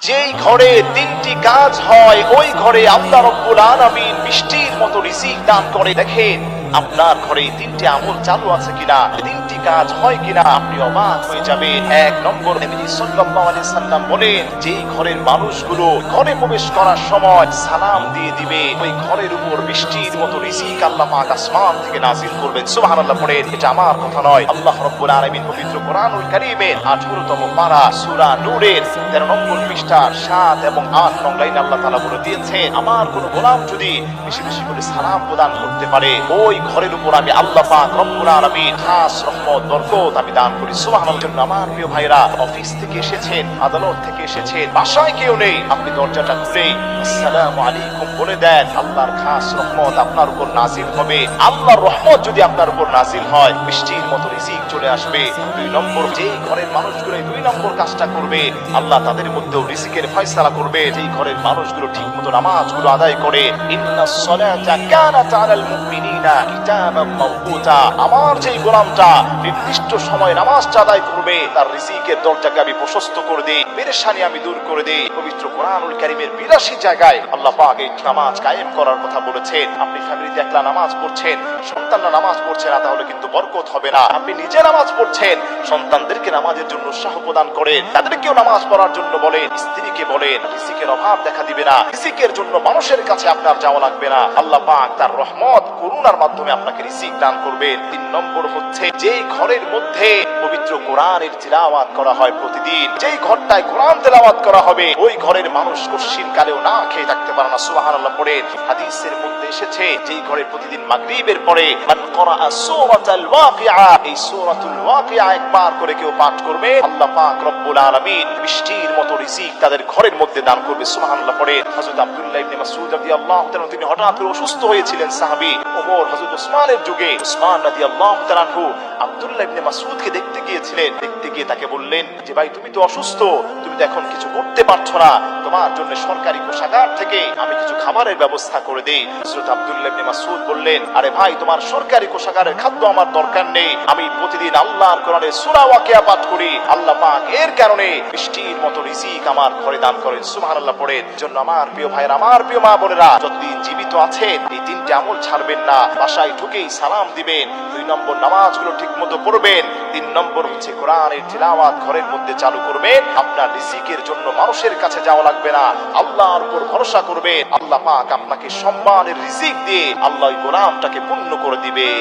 যেই ঘরে তিনটি কাজ হয় ওই ঘরে আল্লাহ রাব্বুল আলামিন বৃষ্টির মতো রিজিক দান করে। দেখেন আপনার ঘরে তিনটি আমল চালু আছে কিনা, তিনটি কাজ হয় কিনা, আপনি অবাক হয়ে যাবেন। এক নম্বর, নবী সাল্লাল্লাহু আলাইহি সাল্লাম বলেন, যেই ঘরের মানুষগুলো ঘরে প্রবেশ করার সময় সালাম দিয়ে দিবে, ওই ঘরের উপর বৃষ্টির মতো রিজিক আল্লাহ পাক আসমান থেকে নাযিল করবেন। সুবহানাল্লাহ পড়েন। এটা আমার কথা নয়, আল্লাহ রাব্বুল আলামিন পবিত্র কোরআনুল কারীমের 18তম পারা সূরা নূরের 13 নম্বর পৃষ্ঠার 7 এবং 8 নং লাইনে আল্লাহ তাআলা বলে দিয়েছেন, আমার কোন গোলাম যদি বেশি বেশি করে সালাম প্রদান করতে পারে, ওই ঘরের উপর আমি আল্লাহ পাক রব্বুল আলামিন খাস রহমত বরকত আমি দান করি। সুবহানাল্লাহ। আমার প্রিয় ভাইরা, অফিস থেকে এসেছেন, আদালত থেকে এসেছেন, বাসায় কেউ নেই, আপনি দরজাটা খুলে আসসালামু আলাইকুম বলে দেন, আল্লাহর খাস রহমত আপনার উপর নাযিল হবে। আল্লাহর রহমত যদি আপনার উপর নাযিল হয়, বৃষ্টির মতো রিজিক চলে আসবে। দুই নম্বর, যেই ঘরের মানুষগুলো দুই নম্বর কাজটা করবে, আল্লাহ তাদের মধ্যেও রিজিকের ফয়সালা করবে। যেই ঘরের মানুষগুলো ঠিকমতো নামাজগুলো আদায় করে, ইন্নাস সালাতা কানাত আলাল মুমিনিনা কিতাবাম মাওকুতা, আমার যেই গোলামটা নির্দিষ্ট সময় নামাজটা আদায় করবে, তার রিজিকের দরজাকে আমি প্রশস্ত করে দেই, পেরেশানি আমি দূর করে দেই। পবিত্র কোরআনুল কারীমের 82 জায়গায় আল্লাহ পাক এই নামাজ কায়েম করার কথা বলেছেন। আপনি ফ্যামিলিতে একলা নামাজ পড়ছেন, সন্তানরা নামাজ পড়ছে না, তাহলে কিন্তু বরকত হবে না। আপনি নিজে নামাজ পড়ছেন, সন্তানদেরকে নামাজের জন্য উৎসাহ প্রদান করেন, তাদেরকেও নামাজ পড়ার জন্য বলেন, স্ত্রীকে বলেন, রিজিকের অভাব দেখা দিবে না, রিজিকের জন্য মানুষের কাছে আপনার যাওয়া লাগবে না। আল্লাহ পাক তার রহমত করুণার মাধ্যমে আপনাকে রিজিক দান করবেন। 3 নম্বর হচ্ছে, যেই ঘরের মধ্যে পবিত্র কোরআনের তিলাওয়াত করা হয় প্রতিদিন, যেই ঘরটায় কোরআন তেলাওয়াত করা হবে, ওই ঘরের মানুষ কশিন কালেও না খেয়ে থাকতে পারে না। সুবহানাল্লাহ পড়েন। হাদিসের মধ্যে এসেছে, যেই ঘরে প্রতিদিন মাগরিবের পরে মান ক্বরাআ সূরাতাল ওয়াকিআ, এই সূরাতুল ওয়াকিআ একবার করে কেউ পাঠ করবে, আল্লাহ পাক রব্বুল আলামিন বৃষ্টির মতো রিজিক তাদের ঘরের মধ্যে দান করবে। সুবহানাল্লাহ পড়েন। হযরত আব্দুল্লাহ ইবনে মাসউদ রাদিয়াল্লাহু তাআলা, তিনি হঠাৎ করে অসুস্থ হয়েছিলেন সাহাবী। ওমর, হযরত ওসমানের যুগে ওসমান রাদিয়াল্লাহু তাআলা আনহু আব্দুল্লাহ ইবনে মাসউদকে দেখতে গিয়েছিলেন। দেখতে গিয়ে তাকে বললেন যে, ভাই তুমি তো অসুস্থ, তুমি তো এখন কিছু করতে পারছো না, তোমার জন্য সরকারি কোষাগার থেকে আমি কিছু খাবারের ব্যবস্থা করে দেই। হযরত আব্দুল্লাহ ইবনে মাসউদ বললেন, আরে ভাই, তোমার সরকারি কোষাগারের খাদ্য আমার দরকার নেই, আমি প্রতিদিন আল্লাহর কোরআনের সূরা ওয়াকিয়া পাঠ করি, আল্লাহ পাক এর কারণে বৃষ্টির মতো রিজিক আমার ঘরে দান করেন। সুবহানাল্লাহ পড়েন। জন্য আমার প্রিয় ভাইরা, আমার প্রিয় মা বোনেরা, যতদিন জীবিত আছেন এই 3টি আমল ছাড়বেন না। বাসায় ঢুকেই সালাম দিবেন, 2 নম্বর নামাজগুলো ঠিকমতো পড়বেন, 3 নম্বর হচ্ছে কোরআনের তিলাওয়াত ঘরের মধ্যে চালু করবেন। আপনার রিজিকের জন্য মানুষের কাছে যাওয়া লাগবে না, আল্লাহর উপর ভরসা করবেন, আল্লাহ পাক আপনাকে সম্মানের রিজিক দিয়ে আল্লাহ ওই গোলামটাকে পূর্ণ করে দিবে।